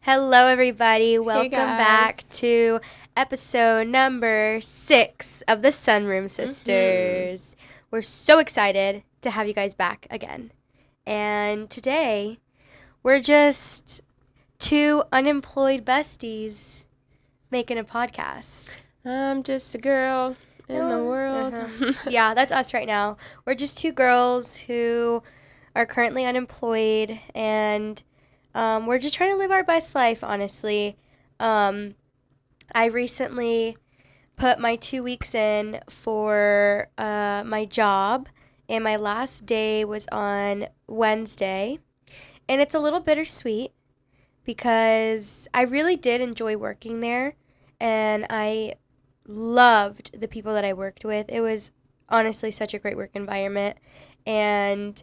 Hello, everybody. Welcome guys. back to episode number 6 of the Sunroom Sisters. We're so excited to have you guys back again. And today, we're just two unemployed besties making a podcast. I'm just a girl in the world. Yeah, that's us right now. We're just two girls who are currently unemployed, and we're just trying to live our best life, honestly. I recently put my 2 weeks in for my job, and my last day was on Wednesday. And it's a little bittersweet because I really did enjoy working there, and I loved the people that I worked with. It was honestly such a great work environment, and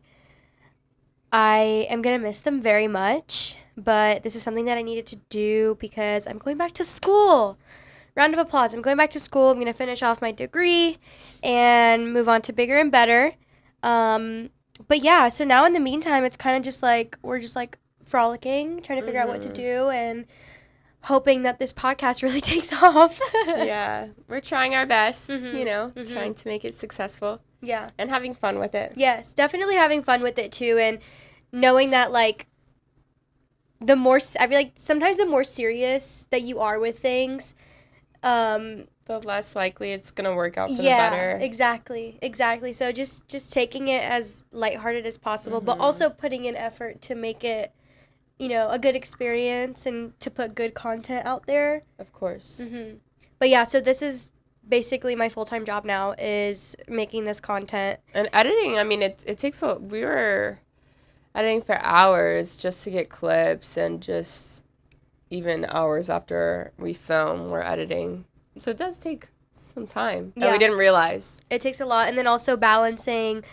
I am going to miss them very much, but this is something that I needed to do because I'm going back to school. Round of applause. I'm going back to school. I'm going to finish off my degree and move on to bigger and better. But yeah, so now in the meantime, it's kind of just like, we're just like frolicking, trying to figure out what to do, and hoping that this podcast really takes off. Yeah, we're trying our best, trying to make it successful. Yeah. And having fun with it. Yes, definitely having fun with it too, and knowing that, like, I feel like sometimes the more serious that you are with things, the less likely it's gonna work out for the Yeah, better. exactly. So just taking it as lighthearted as possible, but also putting in effort to make it, a good experience and to put good content out there. Of course. But yeah, so this is basically my full-time job now, is making this content. And editing, I mean, it takes we were editing for hours just to get clips, and just even hours after we film, we're editing. So it does take some time that we didn't realize. It takes a lot. And then also balancing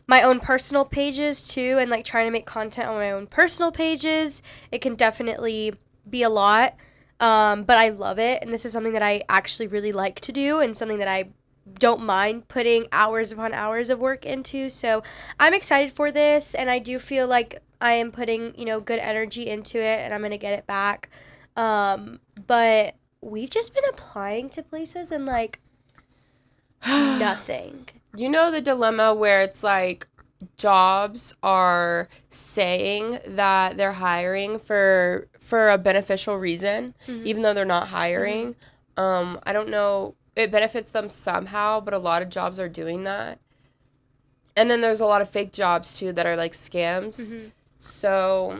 my own personal pages too, and like trying to make content on my own personal pages. It can definitely be a lot. But I love it, and this is something that I actually really like to do, and something that I don't mind putting hours upon hours of work into. So I'm excited for this, and I do feel like I am putting, good energy into it, and I'm going to get it back. But we've just been applying to places and, like, nothing. You know the dilemma where it's like jobs are saying that they're hiring for a beneficial reason, even though they're not hiring. I don't know. It benefits them somehow, but a lot of jobs are doing that. And then there's a lot of fake jobs, too, that are, like, scams. So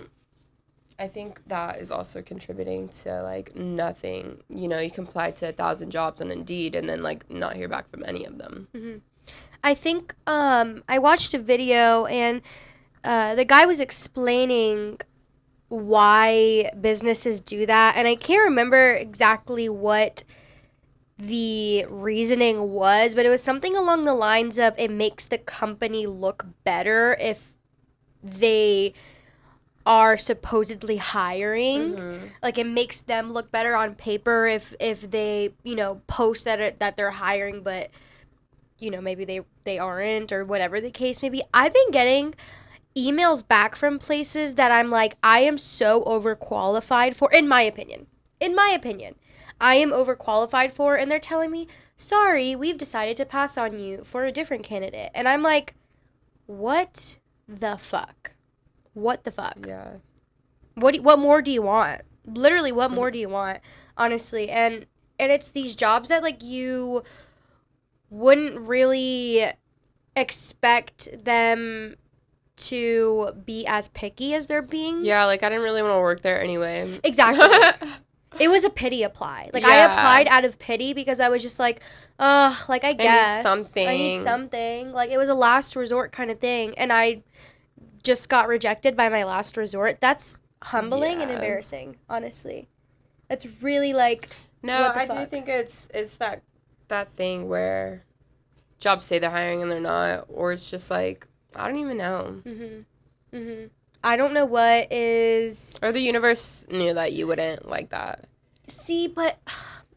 I think that is also contributing to, like, nothing. You can apply to 1,000 jobs on Indeed and then, like, not hear back from any of them. I think I watched a video, and the guy was explaining why businesses do that, and I can't remember exactly what the reasoning was, but it was something along the lines of it makes the company look better if they are supposedly hiring. Like, it makes them look better on paper if they, post that they're hiring, but maybe they aren't, or whatever the case may be. I've been getting emails back from places that I'm like, I am so overqualified for, in my opinion, I am overqualified for, and they're telling me, sorry, we've decided to pass on you for a different candidate. And I'm like, what the fuck? Yeah. What more do you want? Literally, what more do you want? Honestly. And it's these jobs that, like, you wouldn't really expect them to be as picky as they're being. Yeah, like, I didn't really want to work there anyway. Exactly. It was a pity apply. Like, I applied out of pity because I was just like, like, I guess. I need something. Like, it was a last resort kind of thing, and I just got rejected by my last resort. That's humbling and embarrassing, honestly. That's really, like, no, what the I fuck? do think it's that thing where jobs say they're hiring and they're not, or it's just like, I don't even know. I don't know what is... Or the universe knew that you wouldn't like that. See, but...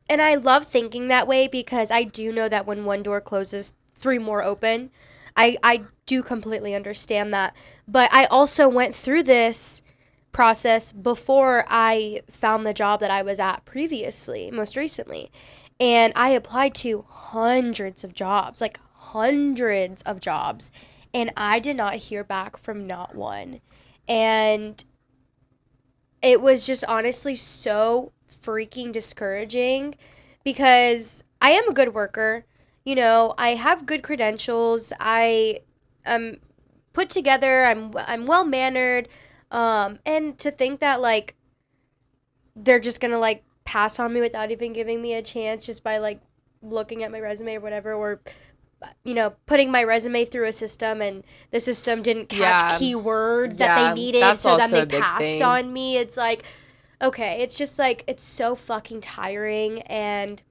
And I love thinking that way, because I do know that when one door closes, 3 more open. I do completely understand that. But I also went through this process before I found the job that I was at previously, most recently. And I applied to hundreds of jobs, like hundreds of jobs, and I did not hear back from not one. And it was just honestly so freaking discouraging because I am a good worker. You know, I have good credentials. I am put together. I'm well mannered. And to think that like they're just gonna like pass on me without even giving me a chance just by like looking at my resume or whatever, or putting my resume through a system and the system didn't catch keywords that they needed, so then they passed on me. It's like, okay, it's just like, it's so fucking tiring, and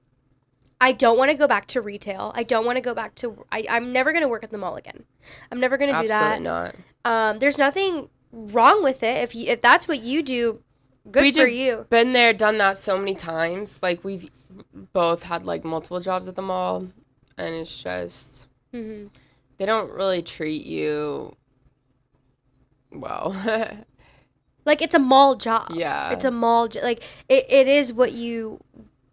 I don't want to go back to retail. I don't want to go back to, I'm never going to work at the mall again. I'm never going to do that. Absolutely not. There's nothing wrong with it. If that's what you do, good for you. We've been there, done that so many times. Like, we've both had, like, multiple jobs at the mall. And it's just, they don't really treat you well. Like, it's a mall job. Yeah. It's a mall job. Like, it is what you,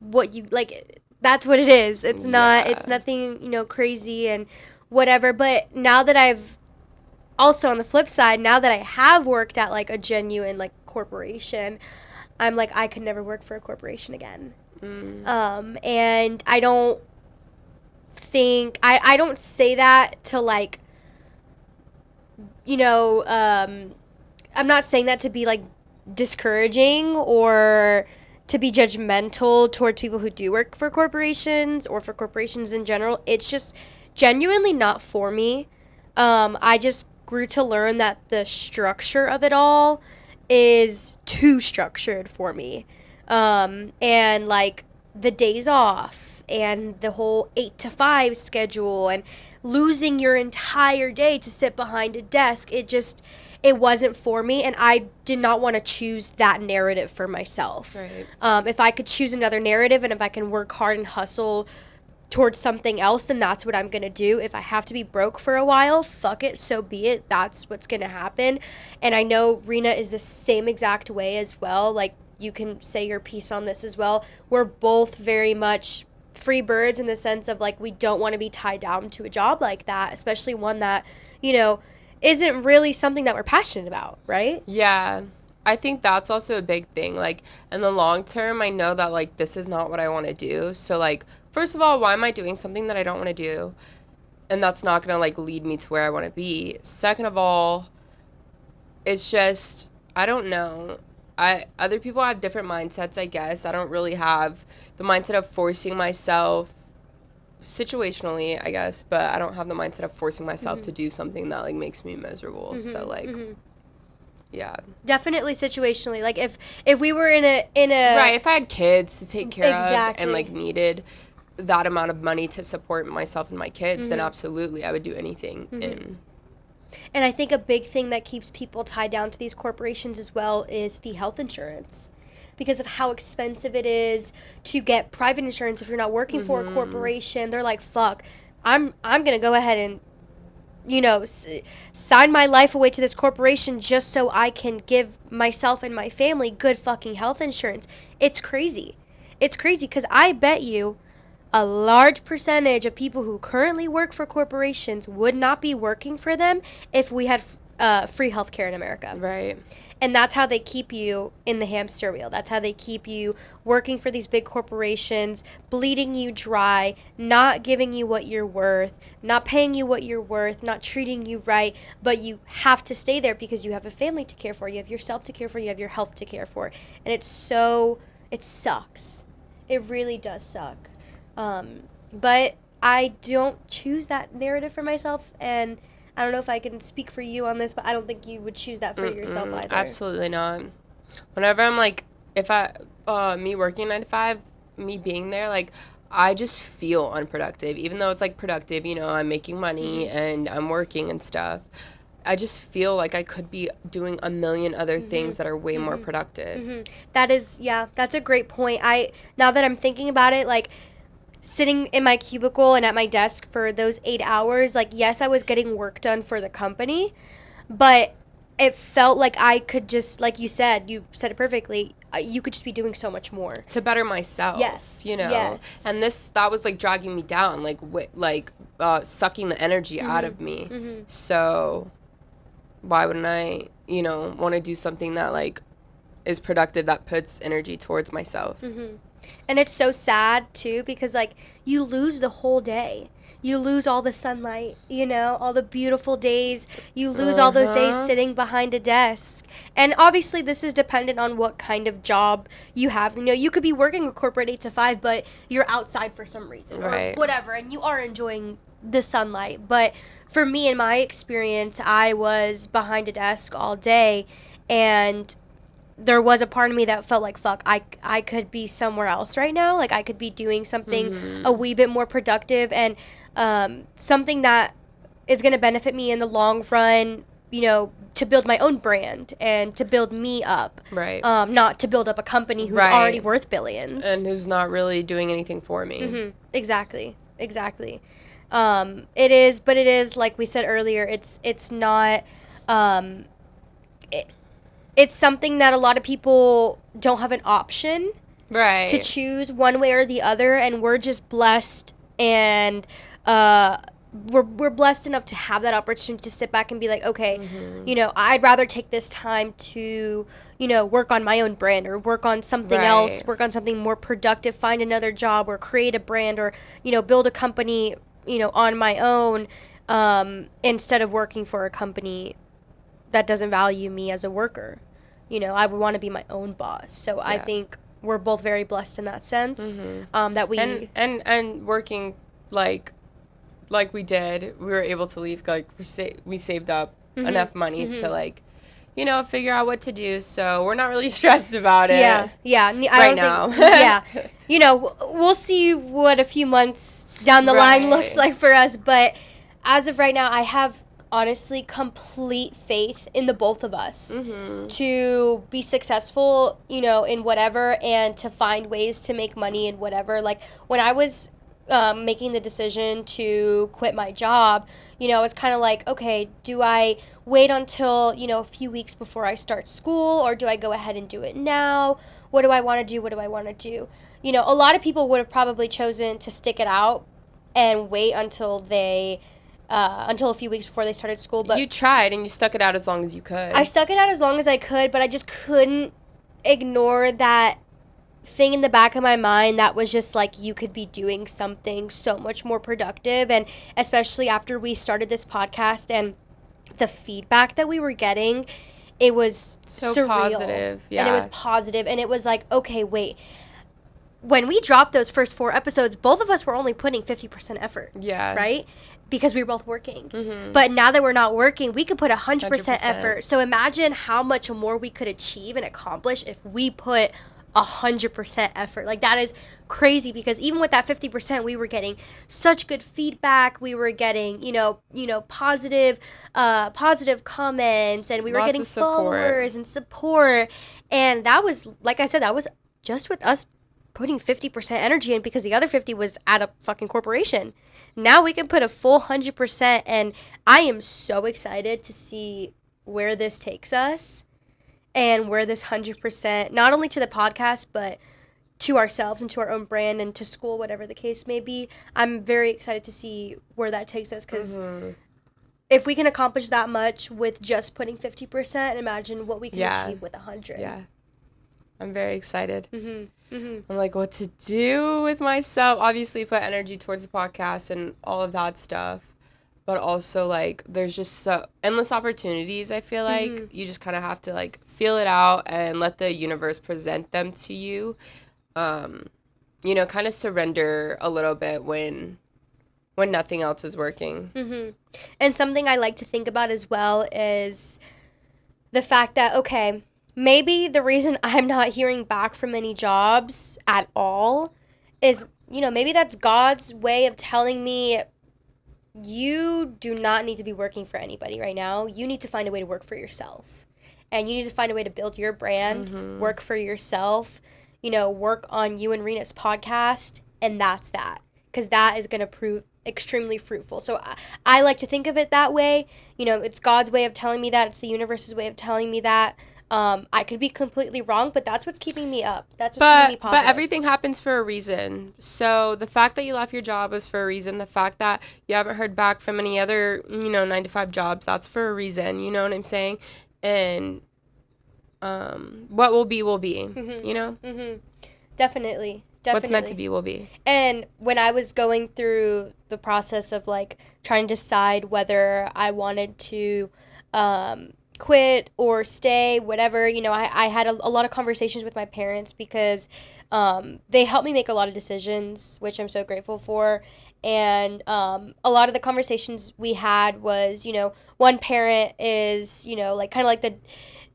like, that's what it is. It's not, it's nothing, crazy and whatever. But now that I've, also on the flip side, now that I have worked at, like, a genuine, like, corporation, I'm like, I could never work for a corporation again. And I don't think I don't say that to like I'm not saying that to be like discouraging or to be judgmental towards people who do work for corporations or for corporations in general. It's just genuinely not for me. I just grew to learn that the structure of it all is too structured for me. And like the days off and the whole 8 to 5 schedule and losing your entire day to sit behind a desk, it wasn't for me, and I did not want to choose that narrative for myself. Right. If I could choose another narrative and if I can work hard and hustle towards something else, then that's what I'm going to do. If I have to be broke for a while, fuck it, so be it. That's what's going to happen. And I know Rena is the same exact way as well. Like, you can say your piece on this as well. We're both very much free birds in the sense of, like, we don't want to be tied down to a job like that, especially one that, isn't really something that we're passionate about, right? Yeah. I think that's also a big thing. Like, in the long term, I know that, like, this is not what I want to do. So, like, first of all, why am I doing something that I don't want to do? And that's not going to, like, lead me to where I want to be. Second of all, it's just, I don't know. Other people have different mindsets, I guess. I don't really have the mindset of forcing myself situationally, I guess, but I don't have the mindset of forcing myself to do something that, like, makes me miserable. So, like, yeah. Definitely situationally. Like, if we were in a right, if I had kids to take care of and, like, needed that amount of money to support myself and my kids, then absolutely I would do anything. And I think a big thing that keeps people tied down to these corporations as well is the health insurance, because of how expensive it is to get private insurance if you're not working for a corporation. They're like, fuck, I'm going to go ahead and, sign my life away to this corporation just so I can give myself and my family good fucking health insurance. It's crazy. It's crazy because I bet you a large percentage of people who currently work for corporations would not be working for them if we had free healthcare in America. Right. And that's how they keep you in the hamster wheel. That's how they keep you working for these big corporations, bleeding you dry, not giving you what you're worth, not paying you what you're worth, not treating you right, but you have to stay there because you have a family to care for, you have yourself to care for, you have your health to care for. And it sucks. It really does suck. But I don't choose that narrative for myself, and I don't know if I can speak for you on this, but I don't think you would choose that for yourself either. Absolutely not. Whenever I'm like, me working 9 to 5, me being there, like, I just feel unproductive, even though it's like productive, I'm making money and I'm working and stuff. I just feel like I could be doing a million other things that are way more productive. That's a great point. Now that I'm thinking about it, like, sitting in my cubicle and at my desk for those 8 hours, like, yes, I was getting work done for the company, but it felt like I could just, like you said it perfectly, you could just be doing so much more to better myself. Yes. You know. Yes. And that was like dragging me down, like sucking the energy out of me. So why wouldn't I, want to do something that like is productive, that puts energy towards myself. And it's so sad too, because like you lose the whole day. You lose all the sunlight, all the beautiful days. You lose all those days sitting behind a desk. And obviously this is dependent on what kind of job you have. You could be working a corporate 8 to 5, but you're outside for some reason or whatever, and you are enjoying the sunlight. But for me, in my experience, I was behind a desk all day, and there was a part of me that felt like, fuck, I could be somewhere else right now. Like, I could be doing something a wee bit more productive, and something that is going to benefit me in the long run, to build my own brand and to build me up. Right. Not to build up a company who's already worth billions. And who's not really doing anything for me. Exactly. It is, like we said earlier, it's not... It's something that a lot of people don't have an option to choose one way or the other, and we're just blessed, and we're blessed enough to have that opportunity to sit back and be like, okay, I'd rather take this time to, work on my own brand, or work on something else, work on something more productive, find another job, or create a brand, or, build a company, on my own, instead of working for a company that doesn't value me as a worker. I would want to be my own boss. So I think we're both very blessed in that sense. That we and working like we did, we were able to leave. Like we saved up enough money to like, figure out what to do. So we're not really stressed about it. Yeah. Right now. We'll see what a few months down the line looks like for us. But as of right now, I have honestly complete faith in the both of us to be successful, in whatever, and to find ways to make money in whatever. Like when I was making the decision to quit my job, I was kind of like, okay, do I wait until, a few weeks before I start school, or do I go ahead and do it now? What do I want to do? A lot of people would have probably chosen to stick it out and wait until a few weeks before they started school. But you tried, and you stuck it out as long as you could. I stuck it out as long as I could, but I just couldn't ignore that thing in the back of my mind that was just like, you could be doing something so much more productive. And especially after we started this podcast and the feedback that we were getting, it was so surreal. Positive. Yeah. And it was positive, and it was like, okay, wait. When we dropped those first 4 episodes, both of us were only putting 50% effort. Yeah. Right? Because we were both working. But now that we're not working, we could put 100% effort. So imagine how much more we could achieve and accomplish if we put 100% effort. Like, that is crazy, because even with that 50%, we were getting such good feedback. We were getting, positive comments, and we were getting followers and support. And that was, like I said, that was just with us putting 50% energy in, because the other 50 was at a fucking corporation. Now we can put a full 100%, and I am so excited to see where this takes us, and where this 100%, not only to the podcast, but to ourselves and to our own brand and to school, whatever the case may be. I'm very excited to see where that takes us, because if we can accomplish that much with just putting 50%, imagine what we can achieve with 100. Yeah. I'm very excited. I'm like, what to do with myself? Obviously, put energy towards the podcast and all of that stuff. But also, like, there's just so endless opportunities, I feel like. You just kind of have to, like, feel it out and let the universe present them to you. Kind of surrender a little bit when nothing else is working. And something I like to think about as well is the fact that, okay, maybe the reason I'm not hearing back from any jobs at all is, maybe that's God's way of telling me, you do not need to be working for anybody right now. You need to find a way to work for yourself. And you need to find a way to build your brand, work for yourself, work on you and Rena's podcast, and that's that. Because that is going to extremely fruitful. So I like to think of it that way. You know, it's God's way of telling me that. It's the universe's way of telling me that. I could be completely wrong, but that's what's keeping me up. That's what's keeping me positive. But everything happens for a reason. So the fact that you left your job was for a reason. The fact that you haven't heard back from any other, 9 to 5 jobs, that's for a reason. You know what I'm saying? And what will be, you know? Mm-hmm. Definitely. What's meant to be will be. And when I was going through the process of like trying to decide whether I wanted to quit or stay, whatever, I had a lot of conversations with my parents because they helped me make a lot of decisions, which I'm so grateful for. And a lot of the conversations we had was, one parent is, like kind of like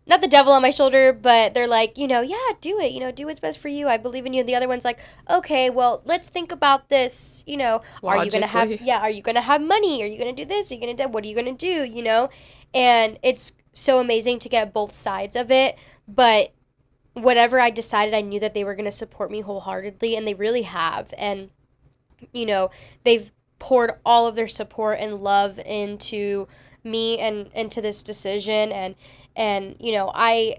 not the devil on my shoulder, but they're like, yeah, do it, do what's best for you. I believe in you. The other one's like, okay, well, let's think about this, are you going to have money? Are you going to do this? Are you going to do, what are you going to do, And it's so amazing to get both sides of it. But whatever I decided, I knew that they were going to support me wholeheartedly, and they really have. And, they've poured all of their support and love into me and into this decision. And I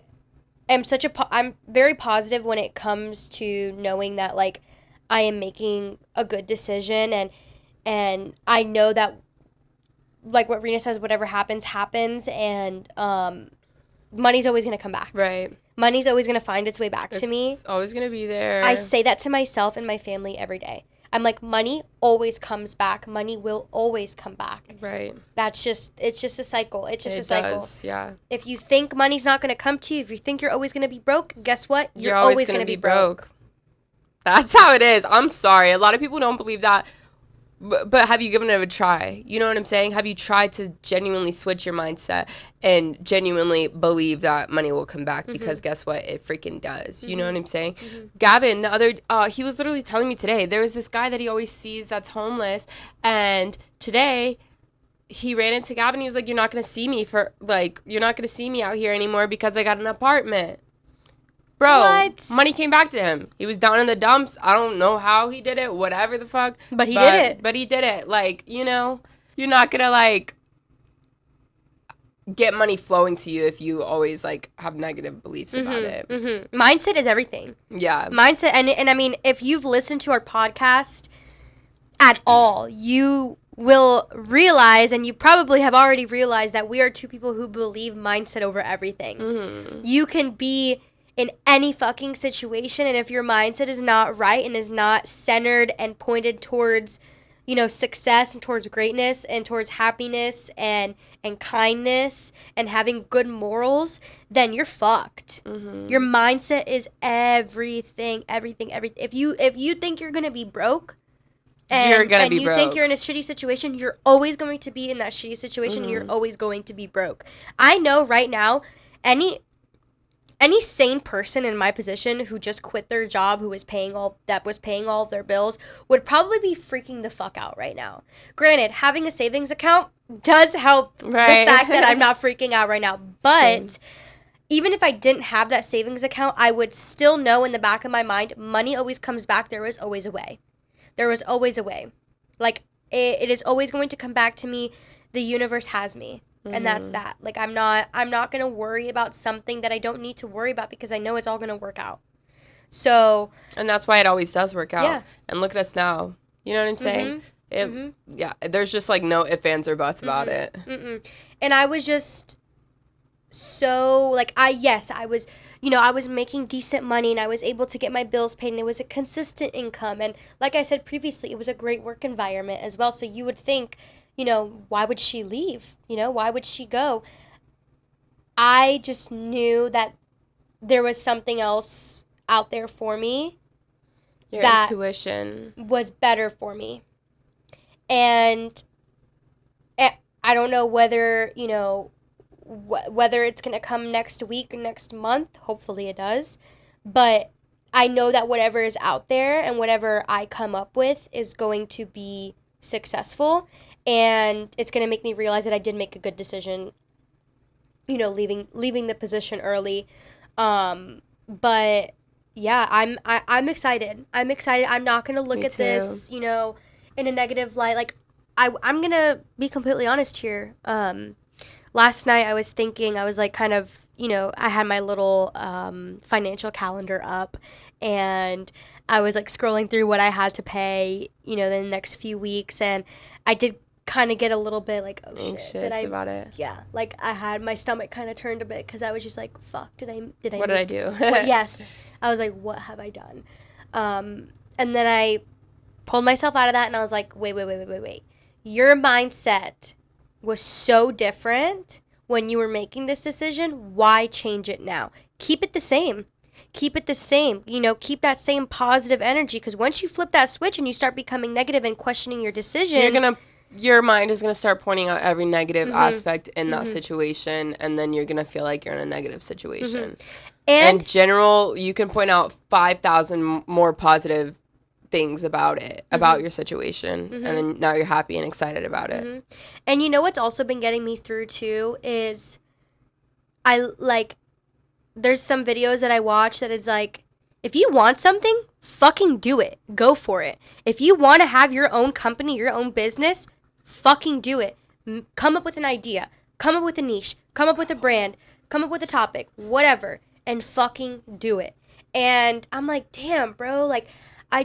am I'm very positive when it comes to knowing that, like, I am making a good decision, and I know that, like what Rena says, whatever happens, and money's always going to come back. Right. Money's always going to find its way back to me. It's always going to be there. I say that to myself and my family every day. I'm like, money always comes back. Money will always come back. Right. It's just a cycle. It's just a cycle. Does, yeah. If you think money's not going to come to you, if you think you're always going to be broke, guess what? You're always going to be broke. That's how it is. I'm sorry. A lot of people don't believe that. But have you given it a try? You know what I'm saying? Have you tried to genuinely switch your mindset and genuinely believe that money will come back? Because guess what? It freaking does. You know what I'm saying? Gavin, the other, he was literally telling me today, there was this guy that he always sees that's homeless. And today, he ran into Gavin. He was like, you're not going to see me out here anymore because I got an apartment. Bro, what? Money came back to him. He was down in the dumps. I don't know how he did it, whatever the fuck. But he did it. But he did it. Like, you're not going to, like, get money flowing to you if you always, like, have negative beliefs about it. Mindset is everything. Yeah. Mindset, and I mean, if you've listened to our podcast at all, you will realize, and you probably have already realized, that we are two people who believe mindset over everything. You can be in any fucking situation, and if your mindset is not right and is not centered and pointed towards, success and towards greatness and towards happiness and kindness and having good morals, then you're fucked. Your mindset is everything. If you think you're gonna be broke, and you think you're in a shitty situation, you're always going to be in that shitty situation, and you're always going to be broke. I know right now, any sane person in my position who just quit their job, who was paying all of their bills, would probably be freaking the fuck out right now. Granted, having a savings account does help the fact that I'm not freaking out right now. But even if I didn't have that savings account, I would still know in the back of my mind, money always comes back. There was always a way. Like, it is always going to come back to me. The universe has me. And that's that. Like, I'm not going to worry about something that I don't need to worry about, because I know it's all going to work out. So. And that's why it always does work out. Yeah. And look at us now. You know what I'm saying? Yeah. There's just, like, no ifs, ands, or buts about it. And I was just so, like, I was making decent money, and I was able to get my bills paid, and it was a consistent income. And like I said previously, it was a great work environment as well. So you would think, why would she leave? Why would she go? I just knew that there was something else out there for me. Your that intuition was better for me. And I don't know whether, whether it's going to come next week or next month. Hopefully it does. But I know that whatever is out there and whatever I come up with is going to be successful. And it's going to make me realize that I did make a good decision, leaving the position early. But yeah, I'm excited. I'm not going to look at this, in a negative light. Like, I'm gonna be completely honest here. Last night I was thinking, I was like kind of, I had my little financial calendar up, and I was like scrolling through what I had to pay, the next few weeks, and I did kind of get a little bit like, oh shit, anxious about it. yeah, like I had my stomach kind of turned a bit because I was just like, fuck, did I what did I do? Yes, I was like, what have I done? And then I pulled myself out of that, and I was like, wait. Your mindset was so different when you were making this decision. Why change it now? Keep it the same. Keep it the same. Keep that same positive energy, because once you flip that switch and you start becoming negative and questioning your decisions, your mind is going to start pointing out every negative aspect in that situation, and then you're going to feel like you're in a negative situation. And in general, you can point out 5,000 more positive things about it, about your situation, and then now you're happy and excited about it. And what's also been getting me through too is there's some videos that I watch that is like, if you want something, fucking do it. Go for it. If you want to have your own company, your own business, fucking do it. Come up with an idea. Come up with a niche. Come up with a brand. Come up with a topic. Whatever. And fucking do it. And I'm like, damn, bro. Like, I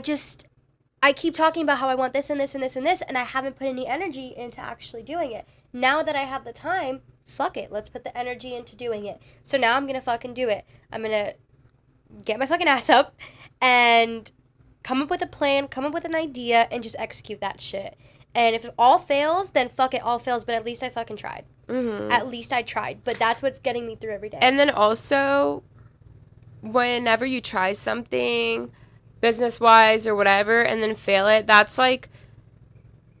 keep talking about how I want this and this and this and this, and I haven't put any energy into actually doing it. Now that I have the time, fuck it. Let's put the energy into doing it. So now I'm going to fucking do it. I'm going to get my fucking ass up and come up with a plan, come up with an idea, and just execute that shit. And if it all fails, then fuck it, all fails. But at least I fucking tried. At least I tried. But that's what's getting me through every day. And then also, whenever you try something, business-wise or whatever, and then fail it, that's like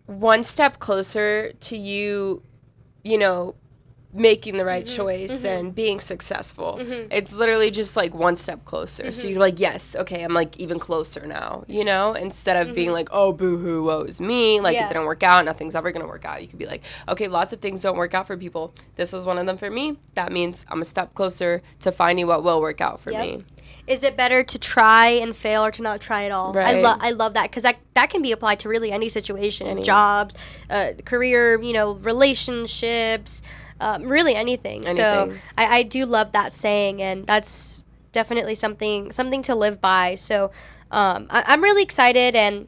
one step closer to you, making the right choice and being successful. It's literally just like one step closer. So you're like, yes, okay, I'm like even closer now, instead of being like, oh, boo-hoo, woe is me, like it didn't work out, nothing's ever gonna work out. You could be like, okay, lots of things don't work out for people. This was one of them for me. That means I'm a step closer to finding what will work out for me. Is it better to try and fail or to not try at all? Right. I love that, because that can be applied to really any situation, jobs, career, relationships, really anything. So I do love that saying, and that's definitely something to live by. So I'm really excited, and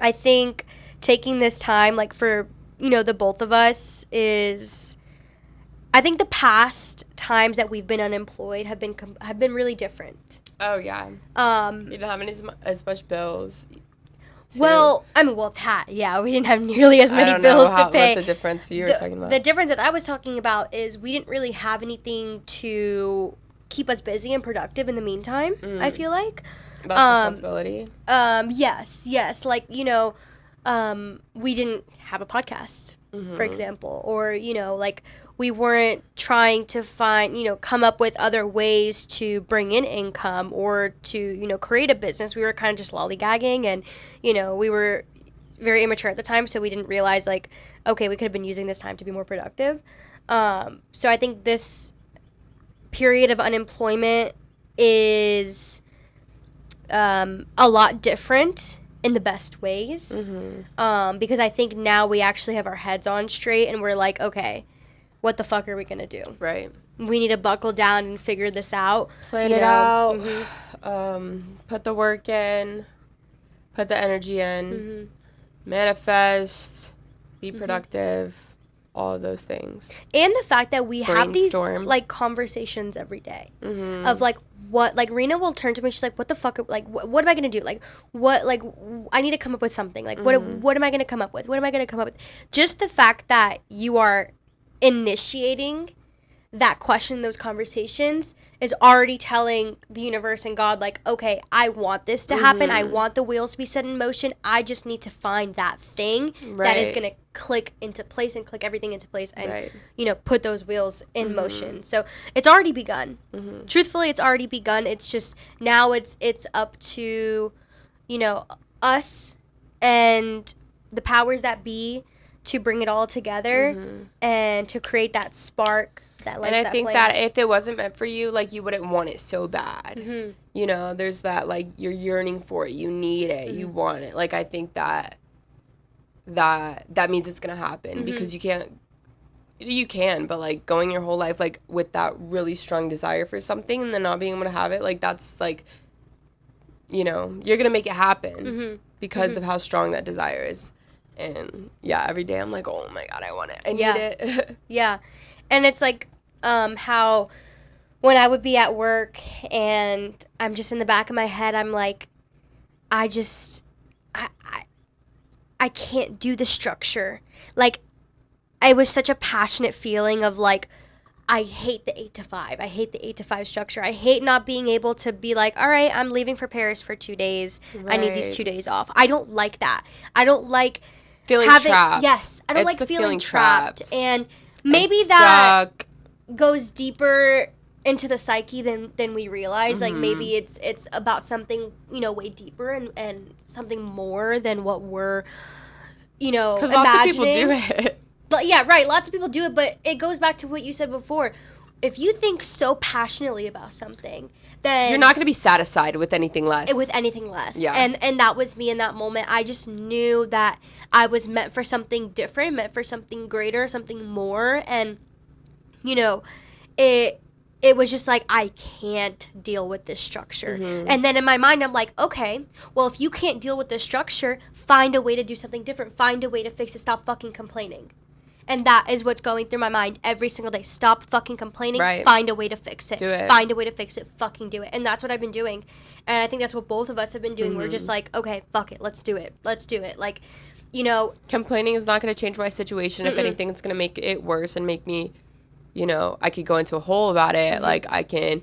I think taking this time, like for the both of us, is, I think the past times that we've been unemployed have been really different. Oh yeah. You didn't have as much bills. Well, we didn't have nearly as many bills to pay. What the difference you were talking about? The difference that I was talking about is we didn't really have anything to keep us busy and productive in the meantime. I feel like that's responsibility. Yes. Like we didn't have a podcast, for example, or like we weren't trying to find, come up with other ways to bring in income or to, create a business. We were kind of just lollygagging, and, we were very immature at the time, so we didn't realize, like, okay, we could have been using this time to be more productive. So I think this period of unemployment is a lot different in the best ways, because I think now we actually have our heads on straight, and we're like, okay, what the fuck are we gonna do? Right. We need to buckle down and figure this out. Plan it out. Put the work in. Put the energy in. Manifest. Be productive. All of those things. And the fact that we have these like conversations every day of like, what, like Rena will turn to me, she's like, what the fuck, like, what am I gonna do? Like, what, like, I need to come up with something. Like, what am I gonna come up with? What am I gonna come up with? Just the fact that you are initiating that question, those conversations, is already telling the universe and God, like, okay, I want this to happen. I want the wheels to be set in motion. I just need to find that thing that is going to click into place and click everything into place and, put those wheels in motion. So it's already begun. Truthfully, it's already begun. It's just now it's up to, us and the powers that be to bring it all together and to create that spark that lights that flame. And I think that if it wasn't meant for you, like, you wouldn't want it so bad. There's that, like, you're yearning for it. You need it. You want it. Like, I think that that means it's gonna happen, because you can, but like going your whole life like with that really strong desire for something and then not being able to have it, like that's like, you know, you're gonna make it happen because of how strong that desire is. And yeah, every day I'm like, oh my God, I want it, I need it. Yeah. And it's like how when I would be at work and I'm just in the back of my head, I'm like, I can't do the structure. Like, it was such a passionate feeling of like, I hate the 8 to 5. I hate the 8 to 5 structure. I hate not being able to be like, all right, I'm leaving for Paris for 2 days. I need these 2 days off. I don't like that. I don't like feeling trapped. Yes, I don't like feeling trapped. And maybe and that stuck. Goes deeper into the psyche than we realize. Like maybe it's about something, you know, way deeper and something more than what we're, you know, because imagining. lots of people do it. Yeah, right. Lots of people do it, but it goes back to what you said before. If you think so passionately about something, then you're not going to be satisfied with anything less. Yeah. And that was me in that moment. I just knew that I was meant for something different, meant for something greater, something more. And, you know, it was just like, I can't deal with this structure. And then in my mind, I'm like, okay, well, if you can't deal with this structure, find a way to do something different. Find a way to fix it. Stop fucking complaining. And that is what's going through my mind every single day. Stop fucking complaining. Right. Find a way to fix it. Do it. Find a way to fix it. Fucking do it. And that's what I've been doing. And I think that's what both of us have been doing. We're just like, okay, fuck it. Let's do it. Let's do it. Like, you know. Complaining is not going to change my situation. If anything, it's going to make it worse and make me, you know, I could go into a hole about it. Like, I can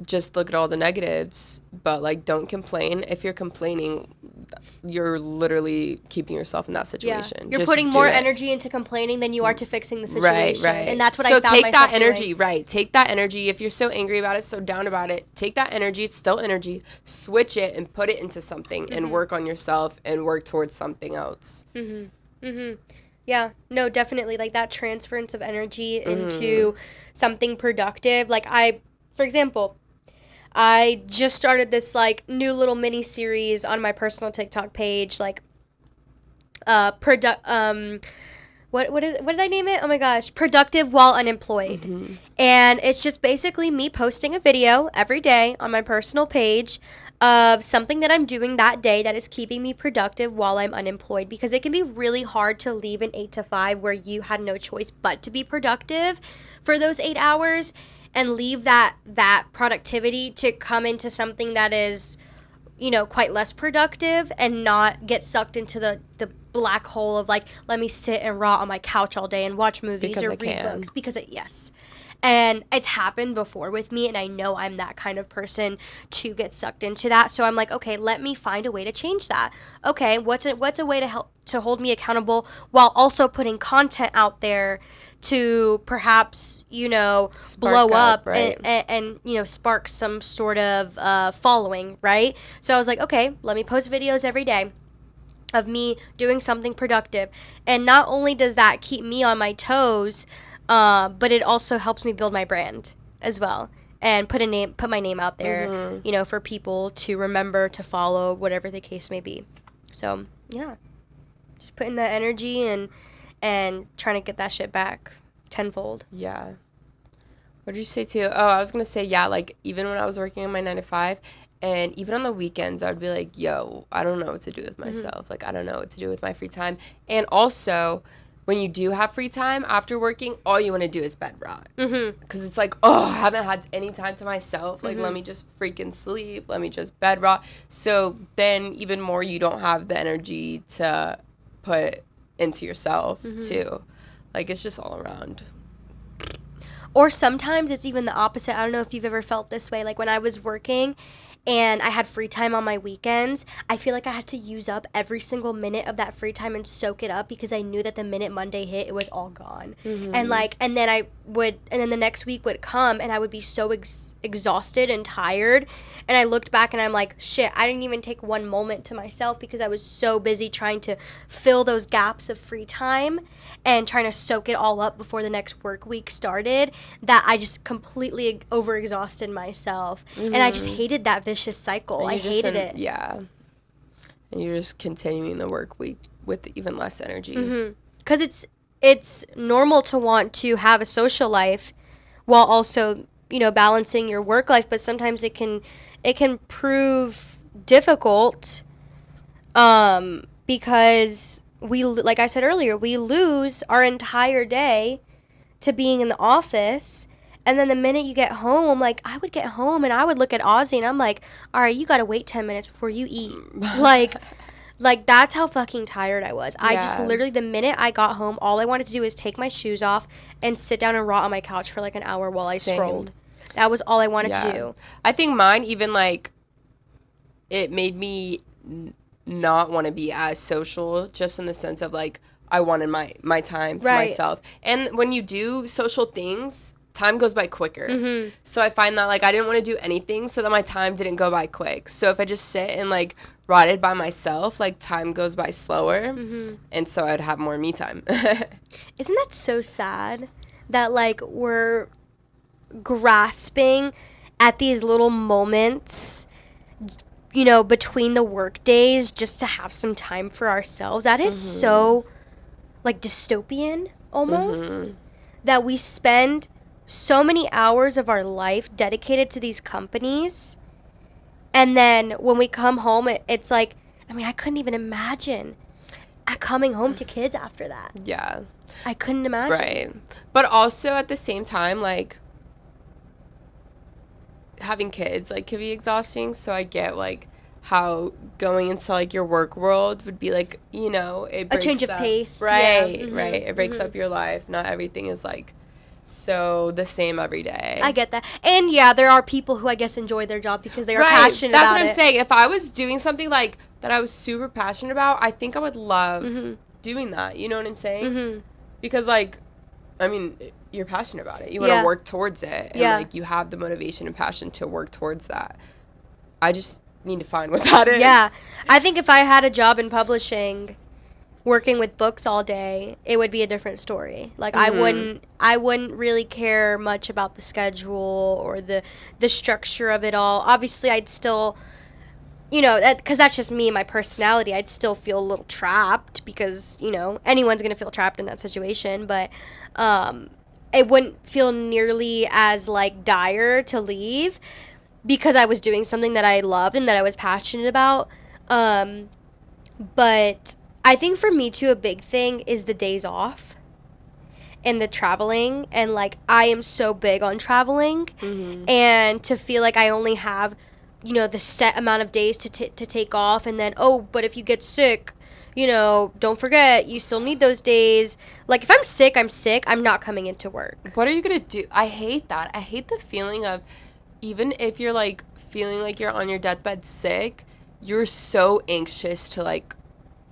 just look at all the negatives. But, like, don't complain. If you're complaining, you're literally keeping yourself in that situation. Yeah. You're just putting more energy into complaining than you are to fixing the situation. Right. And that's what so I found take myself that energy, doing. right. Take that energy. If you're so angry about it, so down about it, take that energy. It's still energy. Switch it and put it into something and work on yourself and work towards something else. Yeah, no, definitely. Like that transference of energy into something productive. Like for example, I just started this like new little mini series on my personal TikTok page, like what did I name it? Oh my gosh, Productive While Unemployed. And it's just basically me posting a video every day on my personal page of something that I'm doing that day that is keeping me productive while I'm unemployed, because it can be really hard to leave an 8 to 5 where you had no choice but to be productive for those 8 hours and leave that productivity to come into something that is, you know, quite less productive and not get sucked into the black hole of like, let me sit and rot on my couch all day and watch movies or read books because yes. And it's happened before with me, and I know I'm that kind of person to get sucked into that. So I'm like, okay, let me find a way to change that. Okay, what's a way to help to hold me accountable while also putting content out there to perhaps, you know, blow up right. and you know, spark some sort of following, right? So I was like, okay, let me post videos every day of me doing something productive. And not only does that keep me on my toes, but it also helps me build my brand as well and put my name out there, you know, for people to remember, to follow, whatever the case may be. So yeah, just putting that energy and trying to get that shit back tenfold. Yeah. What did you say too? Oh, I was gonna say, yeah, like even when I was working on my 9 to 5, and even on the weekends, I would be like, yo, I don't know what to do with myself. Like, I don't know what to do with my free time. And also, when you do have free time after working, all you want to do is bed rot. Because it's like, oh, I haven't had any time to myself. Like, let me just freaking sleep. Let me just bed rot. So then even more, you don't have the energy to put into yourself, too. Like, it's just all around. Or sometimes it's even the opposite. I don't know if you've ever felt this way. Like, when I was working and I had free time on my weekends, I feel like I had to use up every single minute of that free time and soak it up, because I knew that the minute Monday hit, it was all gone. And then the next week would come and I would be so exhausted and tired. And I looked back and I'm like, shit, I didn't even take one moment to myself because I was so busy trying to fill those gaps of free time and trying to soak it all up before the next work week started, that I just completely overexhausted myself. And I just hated that vicious cycle. I hated it. Yeah. And you're just continuing the work week with even less energy. Because it's normal to want to have a social life while also, balancing your work life, but sometimes it can prove difficult, because like I said earlier, we lose our entire day to being in the office. And then the minute you get home, like, I would get home and I would look at Ozzy and I'm like, all right, you got to wait 10 minutes before you eat. Like, that's how fucking tired I was. I just literally, the minute I got home, all I wanted to do is take my shoes off and sit down and rot on my couch for like an hour while I scrolled. That was all I wanted to do. I think mine even, like, it made me not want to be as social, just in the sense of, like, I wanted my time to myself. And when you do social things, time goes by quicker. So I find that, like, I didn't want to do anything so that my time didn't go by quick. So if I just sit and, like, rotted by myself, like, time goes by slower. And so I'd have more me time. Isn't that so sad that, like, we're grasping at these little moments, between the work days, just to have some time for ourselves? That is so, like, dystopian almost, that we spend so many hours of our life dedicated to these companies, and then when we come home, it's like, I mean, I couldn't even imagine coming home to kids after that. Yeah. I couldn't imagine. Right. But also at the same time, like, having kids, like, can be exhausting. So I get, like, how going into, like, your work world would be, like, it breaks a change of up. pace. Right, right. It breaks up your life. Not everything is, like, so the same every day. I get that. And yeah, there are people who I guess enjoy their job because they are passionate about it. That's what I'm saying. If I was doing something, like, that I was super passionate about, I think I would love doing that. You know what I'm saying? Because, like, I mean, you're passionate about it. You want to work towards it. And, like, you have the motivation and passion to work towards that. I just need to find what that is. Yeah. I think if I had a job in publishing, working with books all day, it would be a different story. Like, I wouldn't really care much about the schedule or the structure of it all. Obviously, I'd still, because that's just me and my personality, I'd still feel a little trapped because, anyone's going to feel trapped in that situation. But it wouldn't feel nearly as, like, dire to leave because I was doing something that I loved and that I was passionate about. But I think for me, too, a big thing is the days off and the traveling. And, like, I am so big on traveling. And to feel like I only have, the set amount of days to take off. And then, but if you get sick, don't forget, you still need those days. Like, if I'm sick, I'm sick. I'm not coming into work. What are you going to do? I hate that. I hate the feeling of, even if you're, like, feeling like you're on your deathbed sick, you're so anxious to, like,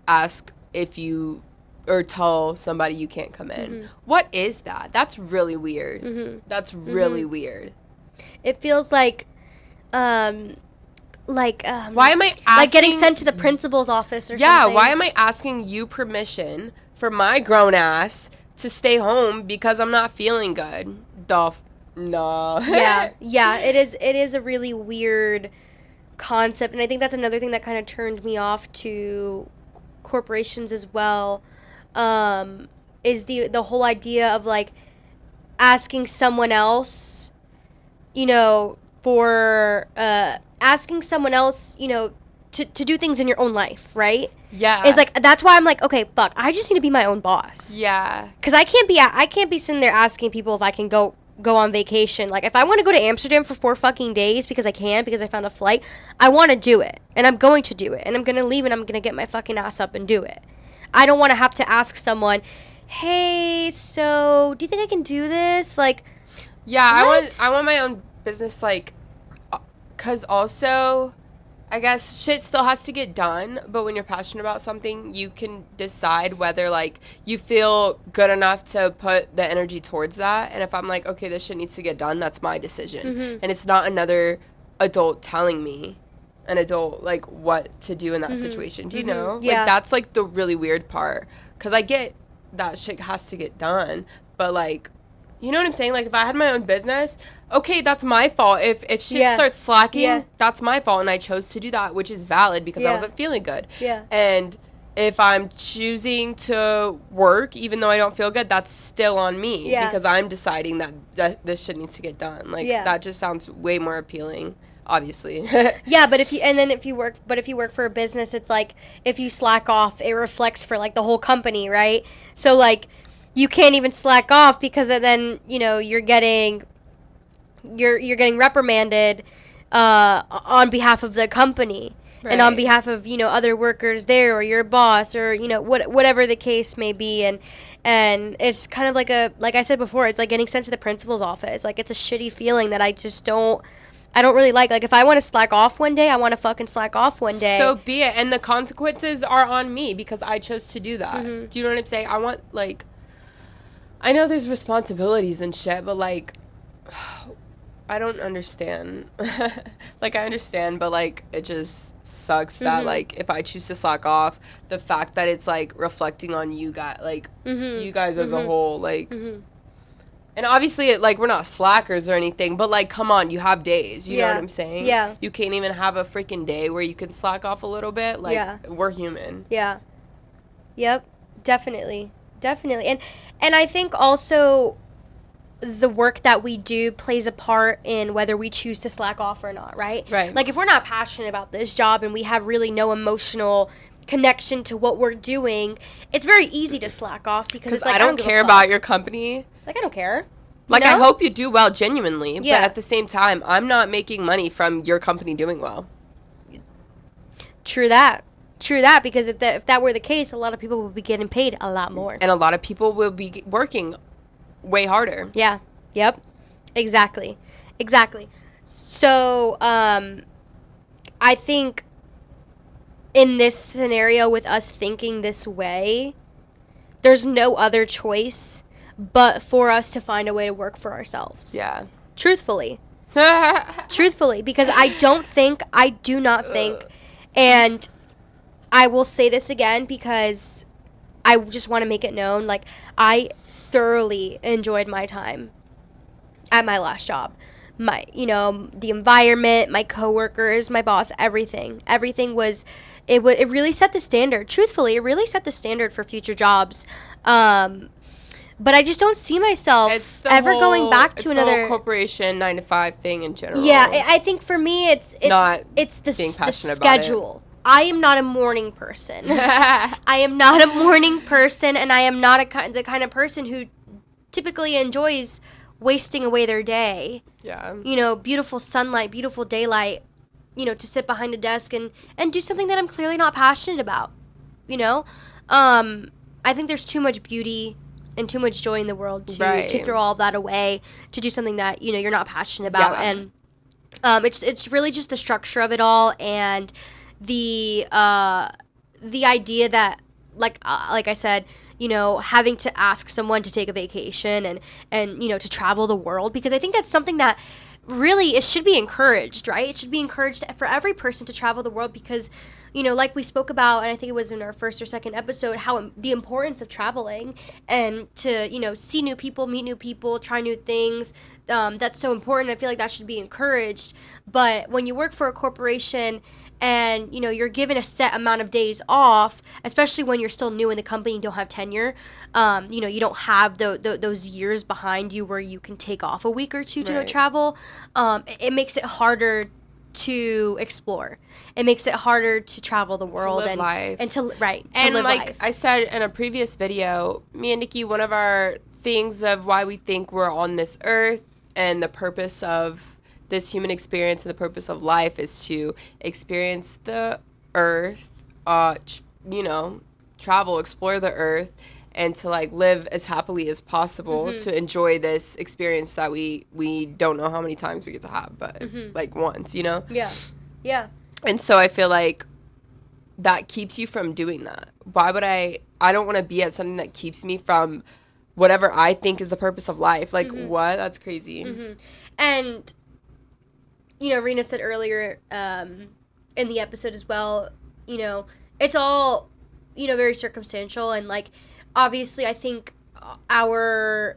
ask if you or tell somebody you can't come in. What is that? That's really weird. That's really weird. It feels like why am I asking, like getting sent to the principal's office or something? Yeah, why am I asking you permission for my grown ass to stay home because I'm not feeling good? No. Yeah, it is a really weird concept, and I think that's another thing that kind of turned me off to corporations as well, is the whole idea of, like, asking someone else, for asking someone else, to do things in your own life, right? Yeah. It's like, that's why I'm like, okay, fuck, I just need to be my own boss. Yeah. Because I can't be sitting there asking people if I can go on vacation. Like, if I want to go to Amsterdam for 4 fucking days because I found a flight, I want to do it, and I'm going to do it, and I'm going to leave, and I'm going to get my fucking ass up and do it. I don't want to have to ask someone, hey, so do you think I can do this? Like, yeah, what? I want my own business, like, because also, I guess shit still has to get done, but when you're passionate about something, you can decide whether, like, you feel good enough to put the energy towards that. And if I'm like, okay, this shit needs to get done, that's my decision. And it's not another adult telling me, an adult, like, what to do in that situation. Do you know? Yeah. Like, that's, like, the really weird part. Because I get that shit has to get done, but, like, You know what I'm saying? Like, if I had my own business, okay, that's my fault. If shit starts slacking, that's my fault, and I chose to do that, which is valid because I wasn't feeling good. Yeah. And if I'm choosing to work, even though I don't feel good, that's still on me because I'm deciding that this shit needs to get done. Like, that just sounds way more appealing. Obviously. Yeah, but if you work for a business, it's like if you slack off, it reflects for like the whole company, right? So like you can't even slack off because then, you know, you're getting reprimanded on behalf of the company. Right. And on behalf of, you know, other workers there, or your boss, or, you know, whatever the case may be. And it's kind of like I said before, it's like getting sent to the principal's office. Like, it's a shitty feeling that I don't really like. Like, if I want to slack off one day, I want to fucking slack off one day. So be it. And the consequences are on me because I chose to do that. Mm-hmm. Do you know what I'm saying? I want, like, I know there's responsibilities and shit, but, like, I don't understand. Like, I understand, but, like, it just sucks that, like, if I choose to slack off, the fact that it's, like, reflecting on you guys, like, you guys as a whole, like... And obviously, like, we're not slackers or anything, but, like, come on, you have days. You know what I'm saying? Yeah. You can't even have a freaking day where you can slack off a little bit. Like, we're human. Yeah. Yep. Definitely. And I think also the work that we do plays a part in whether we choose to slack off or not, right? Right. Like, if we're not passionate about this job and we have really no emotional connection to what we're doing, it's very easy to slack off because it's like, I don't care about your company. Like, I don't care. Like, I hope you do well genuinely, but at the same time, I'm not making money from your company doing well. True that, because if that were the case, a lot of people would be getting paid a lot more. And a lot of people will be working way harder. Yeah. Yep. Exactly. So, I think in this scenario with us thinking this way, there's no other choice but for us to find a way to work for ourselves. Yeah. Truthfully, because I do not think, and I will say this again because I just want to make it known, like, I thoroughly enjoyed my time at my last job. The environment, my coworkers, my boss, everything was, it really set the standard. Truthfully, it really set the standard for future jobs. But I just don't see myself ever going back to another... It's the whole corporation 9-to-5 thing in general. Yeah, I think for me, it's the schedule. I am not a morning person. I am not a morning person, and I am not the kind of person who typically enjoys wasting away their day. Yeah. You know, beautiful sunlight, beautiful daylight, you know, to sit behind a desk and do something that I'm clearly not passionate about, you know? I think there's too much beauty and too much joy in the world to throw all that away to do something that, you know, you're not passionate about. Yeah. And it's really just the structure of it all and the idea that, like I said, you know, having to ask someone to take a vacation and you know, to travel the world, because I think that's something that really it should be encouraged, right? It should be encouraged for every person to travel the world because, you know, like we spoke about, and I think it was in our first or second episode, how the importance of traveling and to, you know, see new people, meet new people, try new things. That's so important. I feel like that should be encouraged. But when you work for a corporation and, you know, you're given a set amount of days off, especially when you're still new in the company and don't have tenure, you know, you don't have those years behind you where you can take off a week or two to go travel. It makes it harder to explore. It makes it harder to travel the world to live life. And to live like life. I said in a previous video, me and Nikki, one of our things of why we think we're on this earth and the purpose of this human experience and the purpose of life is to experience the earth, you know, travel, explore the earth, and to, like, live as happily as possible to enjoy this experience that we don't know how many times we get to have, but, like, once, you know? Yeah. Yeah. And so I feel like that keeps you from doing that. Why would I don't want to be at something that keeps me from whatever I think is the purpose of life. Like, what? That's crazy. And, you know, Rena said earlier in the episode as well, you know, it's all, you know, very circumstantial and, like, obviously, I think our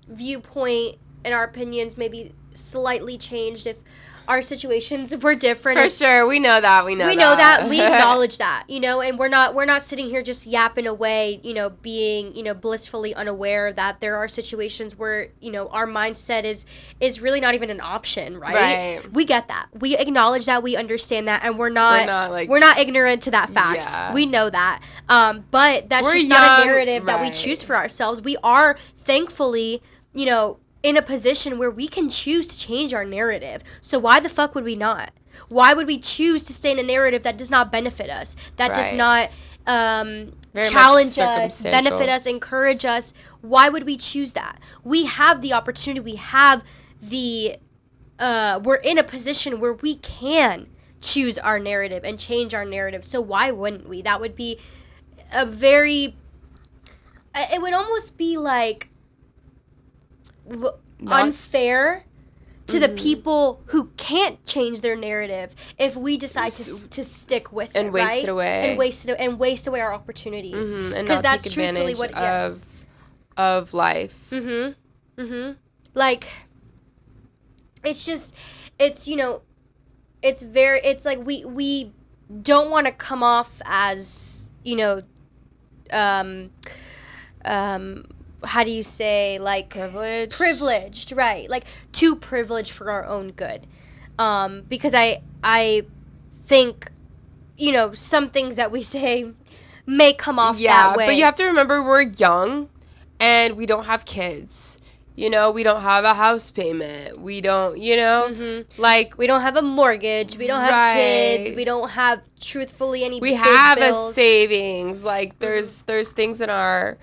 viewpoint and our opinions maybe slightly changed if our situations were different. For sure, we know that. We know that. We acknowledge that, and we're not sitting here just yapping away, being, blissfully unaware that there are situations where, our mindset is really not even an option, right? We get that. We acknowledge that. We understand that, and we're not ignorant to that fact. Yeah. We know that. But that's just not a narrative that we choose for ourselves. We are thankfully, in a position where we can choose to change our narrative. So why the fuck would we not? Why would we choose to stay in a narrative that does not benefit us, that does not challenge us, benefit us, encourage us? Why would we choose that? We have the opportunity. We have we're in a position where we can choose our narrative and change our narrative. So why wouldn't we? That would be it would almost be like unfair to the people who can't change their narrative if we decide to stick with and it, waste right? it away and waste away our opportunities, because that's truthfully what of life. Like it's like we don't want to come off as how do you say, like, privileged, right? Like, too privileged for our own good. Because I think, some things that we say may come off that way. Yeah, but you have to remember we're young and we don't have kids. We don't have a house payment. We don't, like... We don't have a mortgage. We don't have kids. We don't have, truthfully, any big have bills. A savings. Like, there's things in our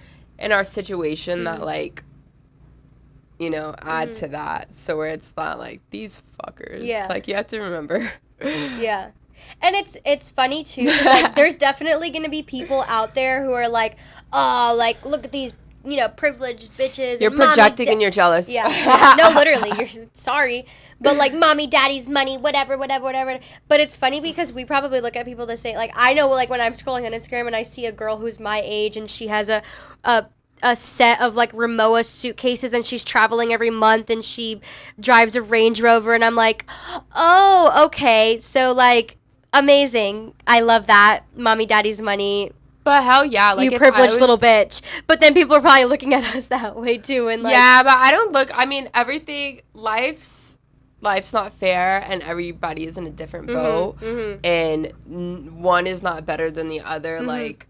situation that, like, add to that. So where it's not like, these fuckers. Yeah. Like, you have to remember. Yeah. And it's funny, too, 'cause, like, there's definitely going to be people out there who are like, oh, like, look at these, privileged bitches. You're projecting and you're jealous. Yeah. No, literally. You're sorry. But, like, mommy, daddy's money, whatever. But it's funny because we probably look at people that say, like, I know, like, when I'm scrolling on Instagram and I see a girl who's my age and she has a set of, like, Rimowa suitcases and she's traveling every month and she drives a Range Rover, and I'm like, oh, okay. So, like, amazing. I love that. Mommy, daddy's money. But hell yeah, like, you privileged little bitch. But then people are probably looking at us that way too, and like, yeah, but I don't look. I mean, everything. Life's not fair, and everybody is in a different boat, and one is not better than the other. Like,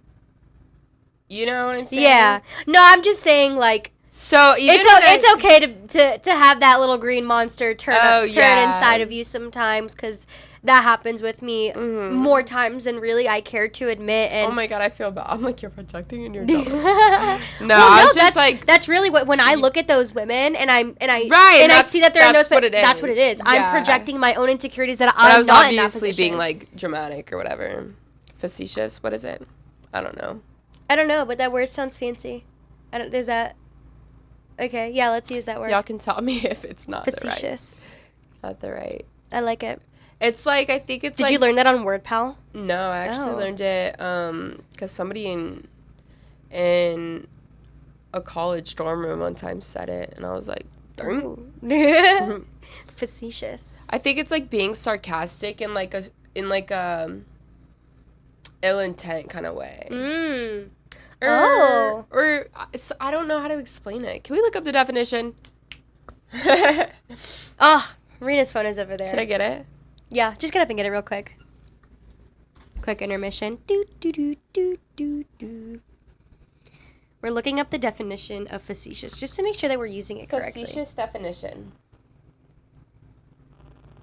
you know what I'm saying? Yeah. No, I'm just saying, like. So it's okay to have that little green monster turn inside of you sometimes, because that happens with me more times than really I care to admit. And oh my god, I feel bad. I'm like, you're projecting and you're jealous. That's really what, when I look at those women and I see that they're in those, that's what it is. Yeah. I'm projecting my own insecurities that I'm was not in that obviously position. Being like dramatic or whatever, facetious. What is it? I don't know, but that word sounds fancy. There's that. Okay, yeah, let's use that word. Y'all can tell me if it's not facetious. Not the right. I like it. It's like, I think it's Did you learn that on WordPal? No, I actually learned it because somebody in a college dorm room one time said it, and I was like, darn. Facetious. I think it's like being sarcastic in like a ill intent kind of way. Or I don't know how to explain it. Can we look up the definition? Rena's phone is over there. Should I get it? Yeah, just get up and get it real quick. Quick intermission. We're looking up the definition of facetious just to make sure that we're using it correctly. Facetious definition.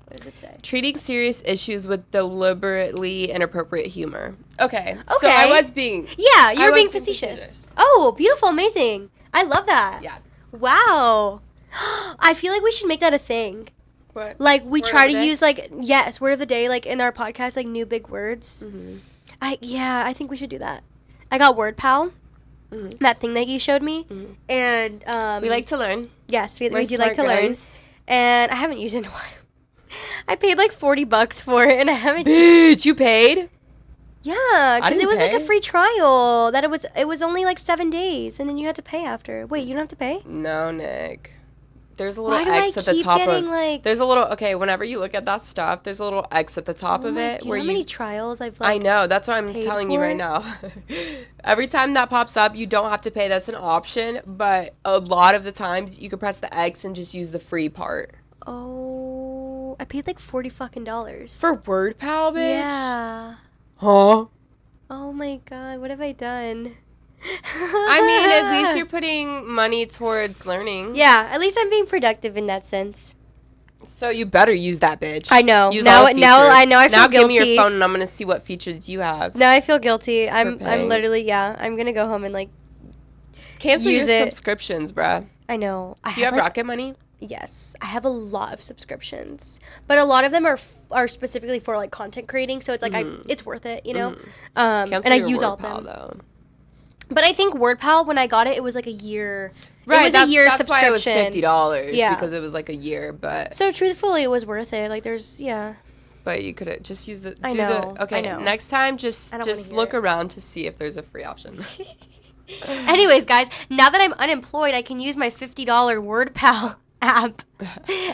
What does it say? Treating serious issues with deliberately inappropriate humor. Okay. So I was being... Yeah, you're being facetious. Oh, beautiful, amazing. I love that. Yeah. Wow. I feel like we should make that a thing. What? Like, we try to use, like, yes, word of the day, like, in our podcast, like, new big words. I think we should do that. I got WordPal, that thing that you showed me, and... we like to learn. Yes, we do like to learn. And I haven't used it in a while. I paid, like, $40 for it, and I haven't... Bitch, you paid? Yeah, because it was like a pay. free trial. That it was only like 7 days, and then you had to pay after. Wait, you don't have to pay? No, Nick. There's a little Why do I X at the keep top getting of. like? There's a little. Okay, whenever you look at that stuff, there's a little X at the top Oh of my, it do you where know how many trials I've I like? know. That's what I'm paid telling you for? right now. Every time that pops up, you don't have to pay. That's an option. But a lot of the times, you can press the X and just use the free part. Oh, I paid like $40 For WordPal, bitch? Yeah. Huh? Oh my god, what have I done? I mean, at least you're putting money towards learning. Yeah, at least I'm being productive in that sense. So you better use that, bitch. I know. Use now all the features. I know I feel now guilty. give me your phone and I'm gonna see what features you have. Now I feel guilty. I'm paying. literally I'm gonna go home and like Cancel use your it. subscriptions, bruh. I know. Do you have like, Rocket Money? Yes, I have a lot of subscriptions, but a lot of them are specifically for like content creating. So it's like it's worth it, you know. Cancel and I your use all of WordPal, them. though. But I think WordPal, when I got it was like a year. Right, it was a year that's subscription. why it was $50. Yeah. Because it was like a year, but So truthfully, it was worth it. Like but you could just use the. I know. Okay, next time just hear look it. around to see if there's a free option. Anyways, guys, now that I'm unemployed, I can use my $50 WordPal app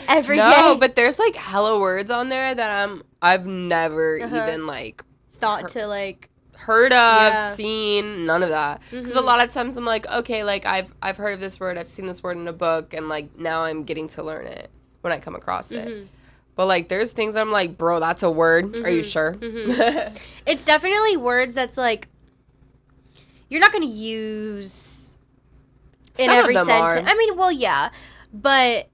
every day. No, but there's like hella words on there that I've never even like thought to like heard of, Yeah. seen, none of that. Because a lot of times I'm like, okay, like I've heard of this word, I've seen this word in a book, and like now I'm getting to learn it when I come across it. But like there's things I'm like, bro, that's a word. Are you sure? It's definitely words that's like you're not going to use in Some of every them sentence. are. I mean, well, yeah, but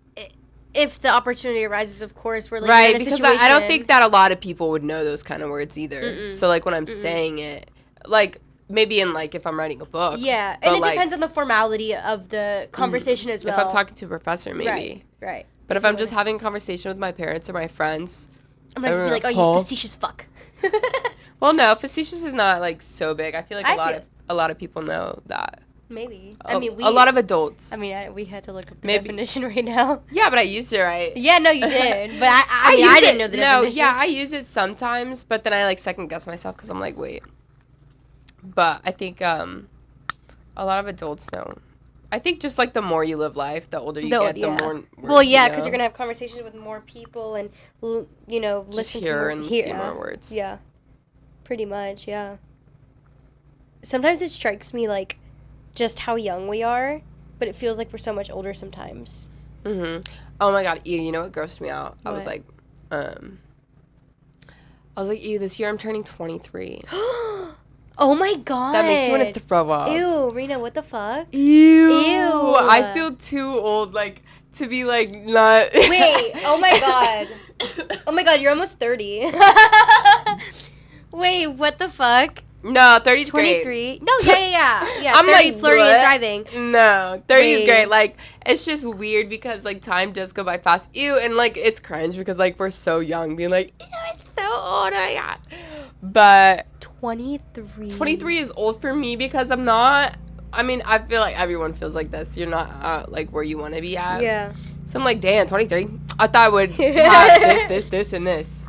if the opportunity arises, of course, we're like Right, in a because situation. I don't think that a lot of people would know those kind of words either. So like when I'm saying it, like maybe in like if I'm writing a book. Yeah, but and it like, depends on the formality of the conversation as well. If I'm talking to a professor, maybe. Right. But if I'm just having a conversation with my parents or my friends, I'm not gonna be like, oh, you facetious fuck. Well, no, facetious is not like so big. I feel like a lot of people know that. Maybe. A lot of adults. I mean, we had to look up the definition right now. Yeah, but I used it right. Yeah, no, you did. But I didn't know the definition. Yeah, I use it sometimes, but then I like second guess myself because I'm like, wait. But I think a lot of adults know. I think just like the more you live life, the older you get, the more. Words well, yeah, you because know. you're gonna have conversations with more people and listen to more. See more words. Yeah, pretty much. Yeah. Sometimes it strikes me like just how young we are, but it feels like we're so much older sometimes. Oh my god, ew, you know what grossed me out? What? I was like, ew, this year I'm turning 23. Oh my god. That makes me want to throw up. Ew, Rena, what the fuck? Ew. Ew. I feel too old, like, to be, like, not... Wait, oh my god. Oh my god, you're almost 30. Wait, what the fuck? No, 30's 23? great. No, yeah. I'm 30, like, flirty what? and thriving. No, 30 is Wait. great. Like, it's just weird because, like, time does go by fast. Ew, and, like, it's cringe because, like, we're so young being like, ew, it's so old, oh my god. But... 23. 23 is old for me because I'm not... I mean, I feel like everyone feels like this. You're not, like, where you want to be at. Yeah. So I'm like, damn, 23. I thought I would have this, and this.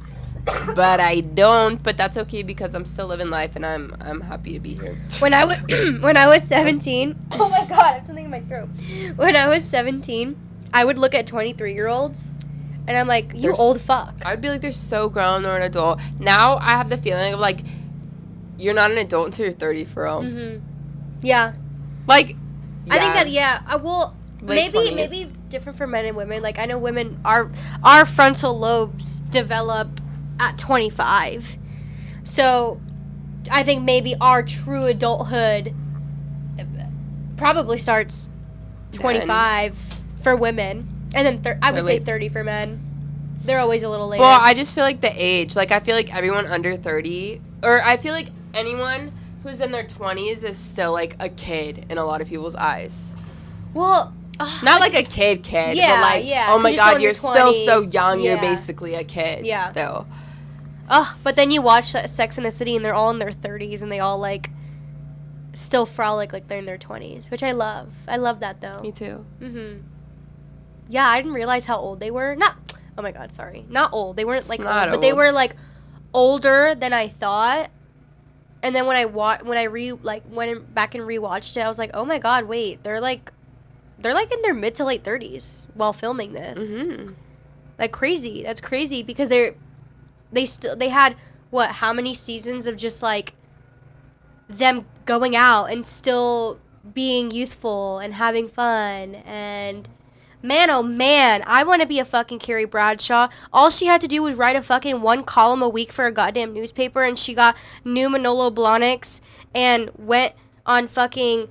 But I don't. But that's okay because I'm still living life, and I'm happy to be here. When I was 17... Oh my god, I have something in my throat. When I was 17, I would look at 23-year-olds, and I'm like, you old fuck. I'd be like, they're so grown or an adult. Now I have the feeling of, like, you're not an adult until you're 30, for real. Mm-hmm. Yeah. Like, I think that, yeah. Well, Late maybe 20s. maybe different for men and women. Like, I know women, our frontal lobes develop at 25. So, I think maybe our true adulthood probably starts 25 for women. And then I would say 30 for men. They're always a little later. Well, I just feel like the age. Like, I feel like everyone under 30, or I feel like anyone who's in their 20s is still, like, a kid in a lot of people's eyes. Well... Not like a kid, yeah, but like, yeah, oh my 'cause god, you're you're still still in so your 20s. young, you're Yeah. basically a kid still. But then you watch Sex and the City and they're all in their 30s and they all, like, still frolic like they're in their 20s, which I love. I love that, though. Me too. Mm-hmm. Yeah, I didn't realize how old they were. Oh my god, sorry. Not old. They weren't, like, old, but they were, like, older than I thought. And then when I went back and rewatched it, I was like, oh my god, wait, they're like in their mid to late 30s while filming this. Mm-hmm. Like crazy. That's crazy because they had how many seasons of just like them going out and still being youthful and having fun. And man, oh man, I want to be a fucking Carrie Bradshaw. All she had to do was write a fucking 1 column a week for a goddamn newspaper, and she got new Manolo Blahniks and went on fucking,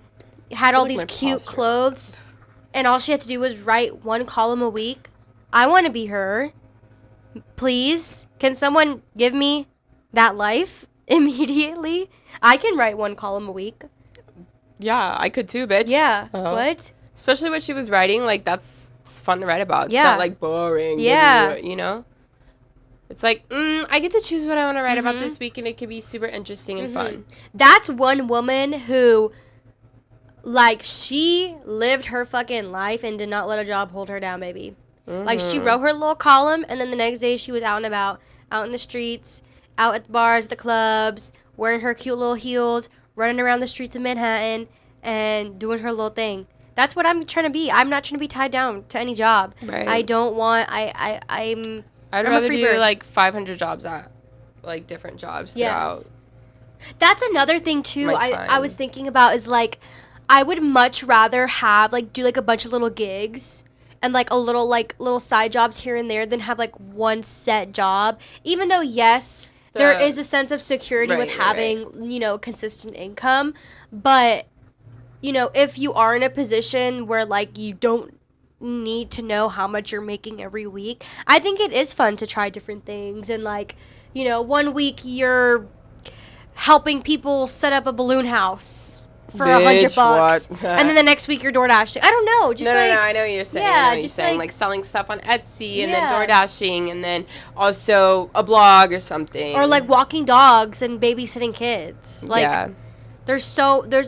had all these cute clothes, and all she had to do was write 1 column a week. I want to be her. Please, can someone give me that life immediately? I can write 1 column a week. Yeah, I could too, bitch. Yeah. What? Especially what she was writing, like, it's fun to write about. It's Yeah. not, like, boring. Yeah. You know? It's like, I get to choose what I want to write about this week, and it could be super interesting and fun. That's one woman who, like, she lived her fucking life and did not let a job hold her down, baby. Like, she wrote her little column, and then the next day she was out and about, out in the streets, out at the bars, the clubs, wearing her cute little heels, running around the streets of Manhattan, and doing her little thing. That's what I'm trying to be. I'm not trying to be tied down to any job. Right. I don't want, I'd rather do, bird. Like, 500 jobs at, like, different jobs throughout. Yes. That's another thing, too, I was thinking about is, like, I would much rather have, like, do, like, a bunch of little gigs and, like, little side jobs here and there than have, like, one set job. Even though, yes, there is a sense of security with having, you know, consistent income. But, you know, if you are in a position where, like, you don't need to know how much you're making every week, I think it is fun to try different things. And, like, you know, one week you're helping people set up a balloon house for $100, and then the next week you're door dashing. I don't know. Just no, I know what you're saying. I know what you're saying. Like selling stuff on Etsy and then door dashing, and then also a blog or something, or like walking dogs and babysitting kids. Like there's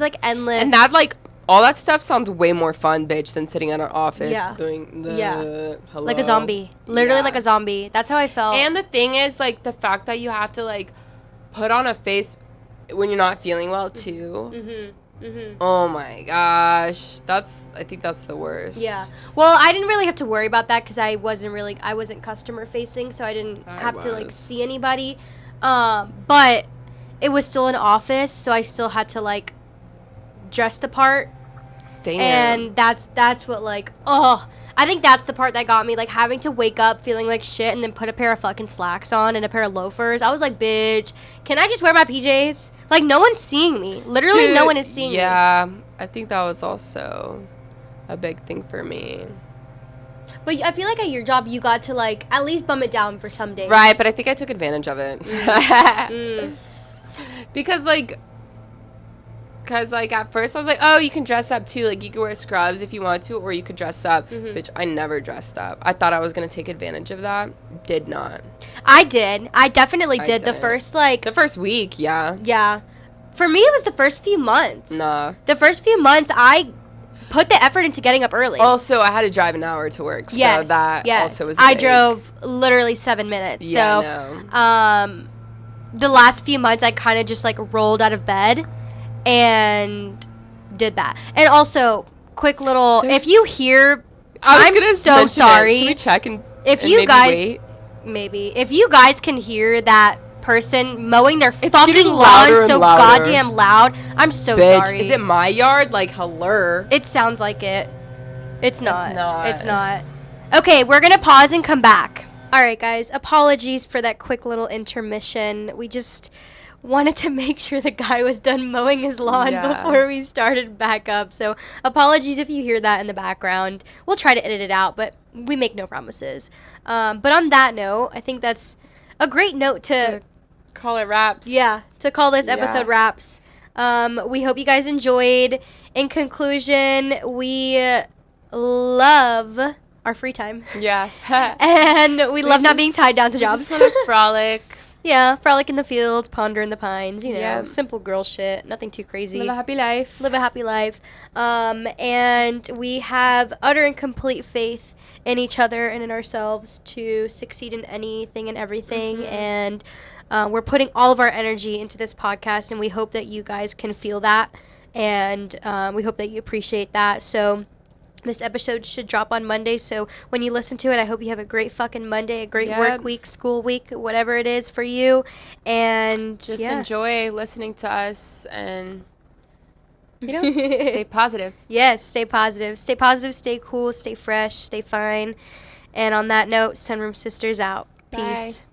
like endless, and that like all that stuff sounds way more fun, bitch, than sitting in an office doing the hello. Like a zombie, literally like a zombie. That's how I felt. And the thing is, like, the fact that you have to like put on a face when you're not feeling well too. Oh my gosh, I think that's the worst. Yeah. Well, I didn't really have to worry about that because I wasn't customer facing, so I didn't have to like see anybody. But it was still an office, so I still had to like dress the part. Damn. And that's what like I think that's the part that got me, like having to wake up feeling like shit and then put a pair of fucking slacks on and a pair of loafers. I was like, bitch, can I just wear my PJs? Like, no one's seeing me. Literally, no one is seeing me. Yeah, I think that was also a big thing for me. But I feel like at your job, you got to, like, at least bum it down for some days. Right, but I think I took advantage of it. Because, like, at first I was like, oh, you can dress up too. Like, you can wear scrubs if you want to, or you could dress up. Bitch, I never dressed up. I thought I was going to take advantage of that. Did not. I did. I definitely did. The first week, yeah. Yeah. For me, it was the first few months. Nah. The first few months, I put the effort into getting up early. Also, I had to drive an hour to work, so that also was big. I drove literally 7 minutes. Yeah, so, the last few months, I kind of just, like, rolled out of bed and did that. And also, quick little, if you hear, I'm so sorry. Should we check and if you guys, maybe, if you guys can hear that person mowing their fucking lawn so goddamn loud, I'm so sorry. Is it my yard? Like, hello? It sounds like it. It's not. It's not. Okay, we're gonna pause and come back. All right, guys, apologies for that quick little intermission. We just wanted to make sure the guy was done mowing his lawn before we started back up. So apologies if you hear that in the background. We'll try to edit it out, but we make no promises. But on that note, I think that's a great note to call it wraps. Yeah, to call this episode wraps. We hope you guys enjoyed. In conclusion, we love our free time. Yeah. And we love not being tied down to jobs. We just want to frolic. Yeah, frolic in the fields, ponder in the pines, Yeah. simple girl shit, nothing too crazy. Live a happy life. Live a happy life. And we have utter and complete faith in each other and in ourselves to succeed in anything and everything. And we're putting all of our energy into this podcast, and we hope that you guys can feel that. And we hope that you appreciate that. So this episode should drop on Monday, so when you listen to it, I hope you have a great fucking Monday, a great work week, school week, whatever it is for you. And just enjoy listening to us and, stay positive. Yes, stay positive. Stay positive, stay cool, stay fresh, stay fine. And on that note, Sunroom Sisters out. Peace. Bye.